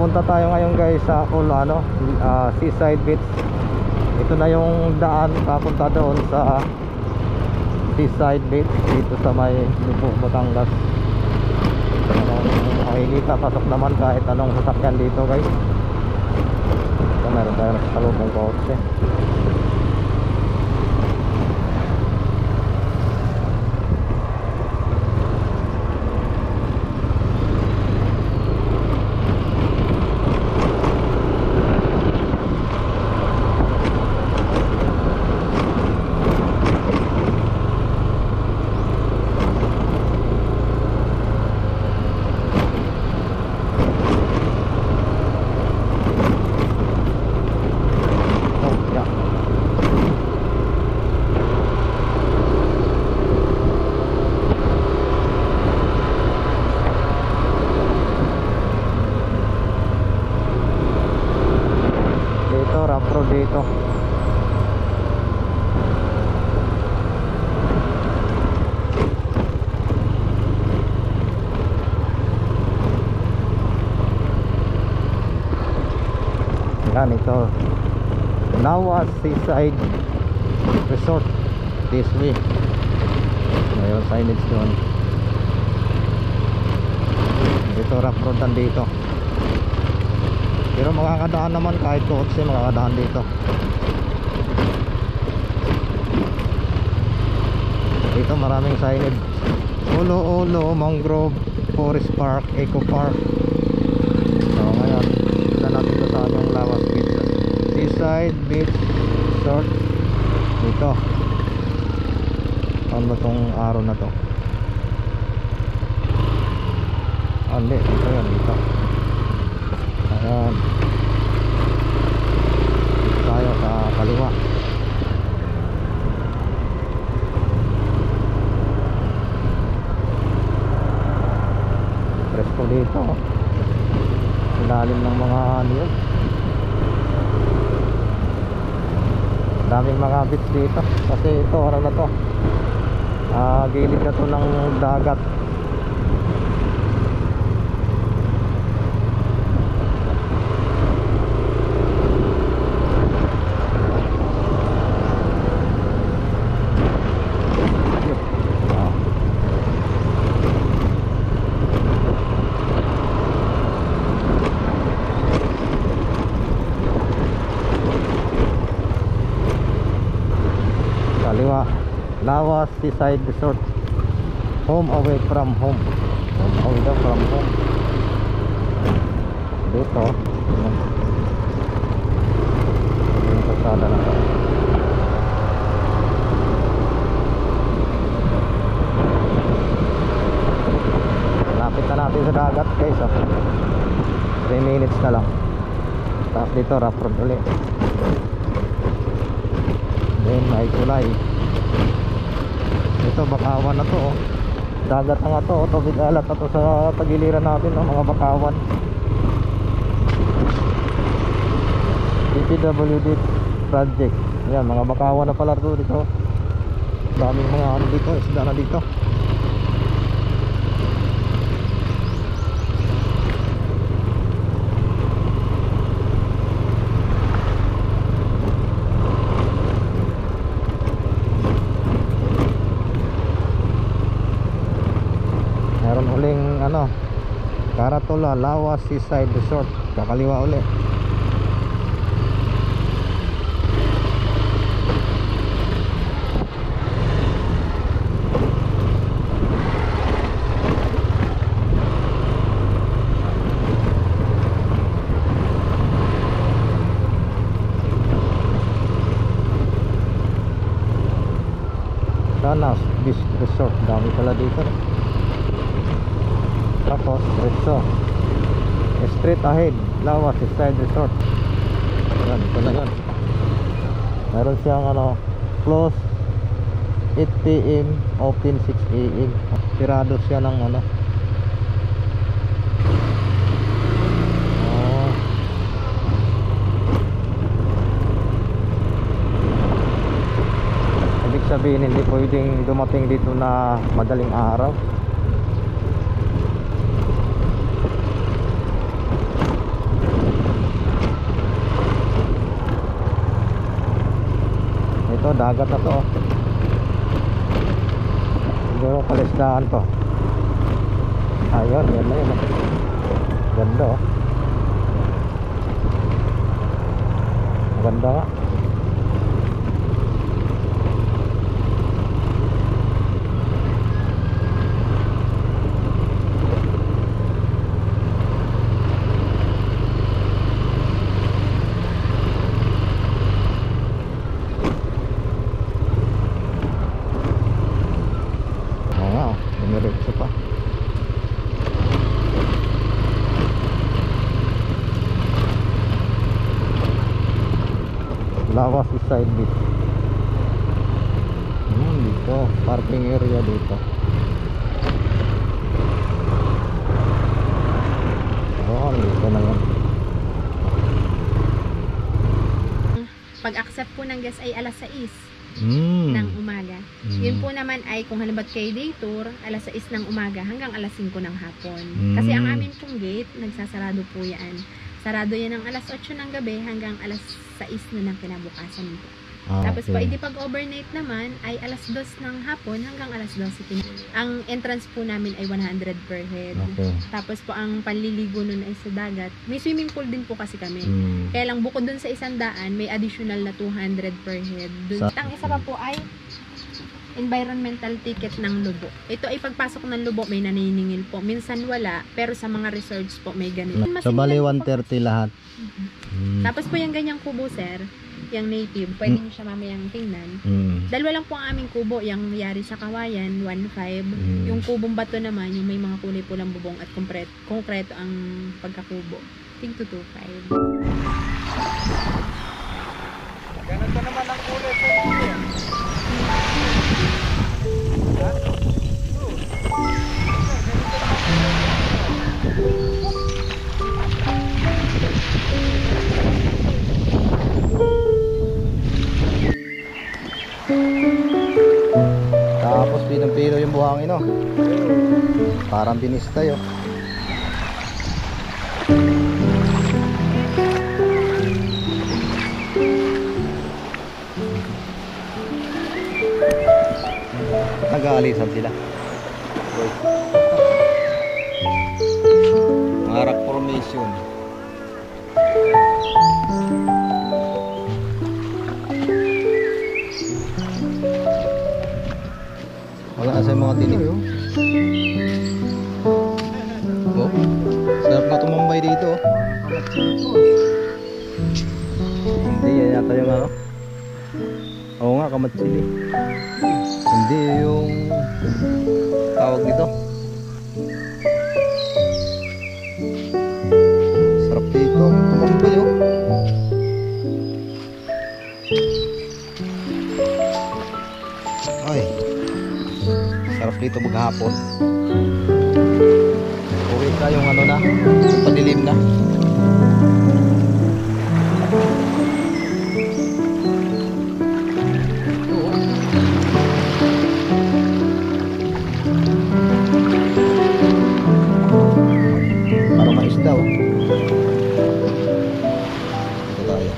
Pupunta tayo ngayon guys sa Seaside Beach. Ito na yung daan papunta doon sa Seaside Beach dito sa may Lubuk, Batangas. Makikita pasok naman kahit anong sasakyan dito guys. Ito meron tayo sa loob ng kotse. Dito yan, ito Lawas Seaside Resort this way. Mayroon signage doon. Dito rough road dito, pero makakadaan naman kahit kotse, makakadaan dito. Dito maraming signage. Ulo, Mangrove Forest Park, Eco Park. So ngayon, na natin ito sa yung Lawas Beach, Seaside Beach Resort. Dito ano tong araw na to? Hindi, ito yan, dito. Ayan, dito tayo sa kaliwa. Presko dito, ilalim ng mga niyog. Daming mga beach dito kasi ito ano na to, gilid na to ng dagat. Lawas Seaside Resort, home away from home. Home away from home. Dito yung kasada na to. Lapit na natin sa dagat guys, 3 minutes na lang. Tapos dito rough road ulit. Then may tulay. Ito Bakawan na to, dagat na nga to, tubig alat na to sa tagiliran natin, mga Bakawan. DPWD project. Yan, mga Bakawan na pala dito. Daming mga ano dito, isda na dito. Huling Karatula Lawas Seaside Resort, kakaliwa uli. Danas Beach Resort, dami pala dito. Tapos diretso straight ahead, Lawas Seaside Resort. Yan, ito na yan. Meron siyang close 8 PM, open 6 AM. Sirado siya ng ibig sabihin hindi pwedeng dumating dito na madaling araw. dagat na to. Siguro palisdaan to. Ayun, yan na yun. Ganda oh. Ganda nga. Dumiretso pa. Lawas is side beach. Dito, parking area dito. Oh, dito na yan. Pag-accept po ng guest ay alas 6 ng umaga. Yun po naman ay kung halimbawa kayo day tour, alas 6 ng umaga hanggang alas 5 ng hapon. Kasi ang amin pong gate, nagsasarado po yan. Sarado yan ng alas 8 ng gabi hanggang alas 6 na ng kinabukasan po. Tapos po, pag overnight naman ay alas 2 ng hapon hanggang alas 12. Ang entrance po namin ay 100 per head. Tapos po, ang panliligo nun ay sa dagat. May swimming pool din po kasi kami. Kaya lang bukod dun sa 100, may additional na 200 per head. Ang isa pa po ay environmental ticket ng Lubo. Ito ay pagpasok ng Lubo, may naniningil po. Minsan wala, pero sa mga resorts po may ganito. So bali 130 lahat. Tapos po yung ganyang kubo, sir, yung native, pwede nyo siya mamayang tingnan. Dalawa lang po ang aming kubo, yung yari sa Kawayan, 1.5. Yung kubong bato naman, yung may mga kulay pulang bubong at konkreto ang pagkakubo. Tig to 2.5. Ganito naman ang kulay po. Tapos pinang-pino yung buhangin oh. Parang binistay oh. Nag-aalisan sila. Mga rock formation. Wala kasi mga tinig oh. Oh, sarap na tumambay dito oh. Hindi yan yata yung ano. Oo nga, kamatsili. Hindi yung tawag dito. Sarap dito. Tumambay oh. Ay, sarap dito maghapon. Uwi ka yung ano na, padilim na. Parang maisda oh. Ito tayo.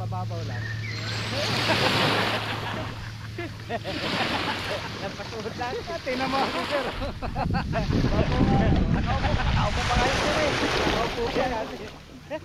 mababaw lang. Napatuhod lang. Tingnan mo ako, sir. Nakaupo pa kayo, sir eh. Nakaupo pa natin.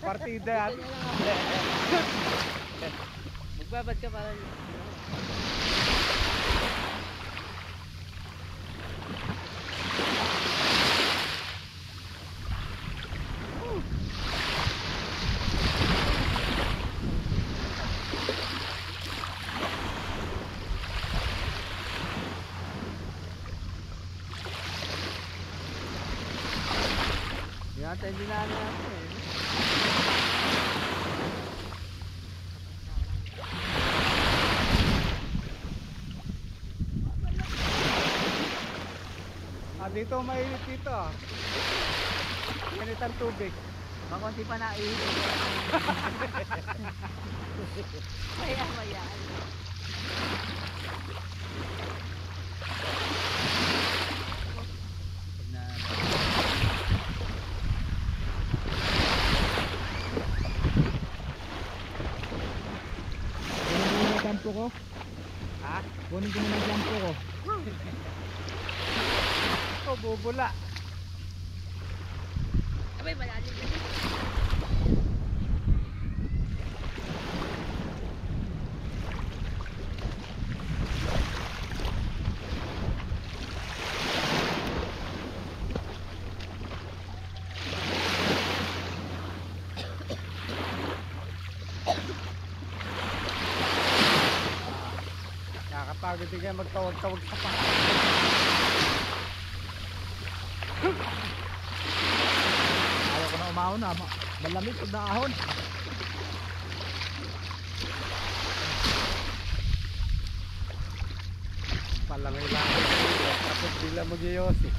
Partida natin. Magbabad ka para. Hindi na natin eh. Dito mainit dito ah. Mainit ang tubig. Makunti pa naiit. Maya. Jampo ko? Ha? Kunin ko muna yung jampo ko. Oh, bubula. Abay, malalim na. Nakakapagod din kaya magtawag-tawag sa pa. Ayaw ko na umahon na. Malamig pag naahon. Palamay lang. Tapos bila mag-iyosi.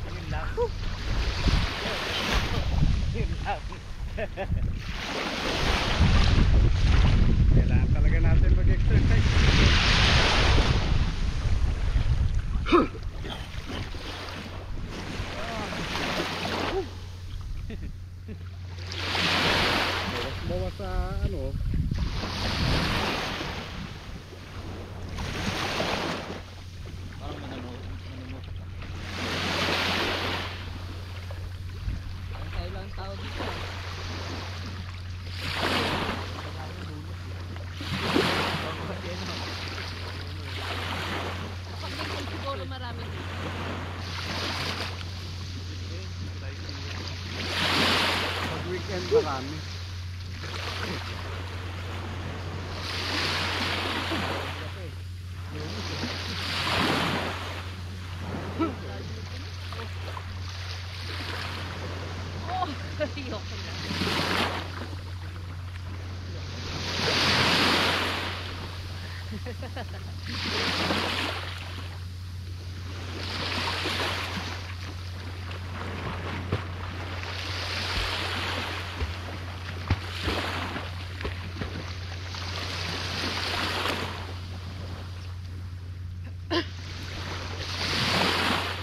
Yun lang. Yun lang. Kailangan talaga natin mag-exercise. Bawas sa ano. Parang manamot. Ang tayo lang tao dito. Pag-weekend siguro marami dito. Pag-weekend marami. Oh, ayoko na.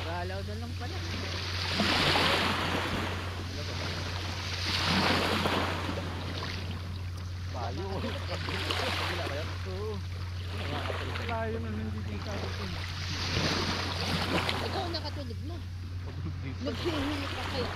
Galaw na lang pala. Bayo. Kabila ba yan? Oo. Layo na hindi dito ako. Ikaw nakatulog na. Naghihingi ka kaya.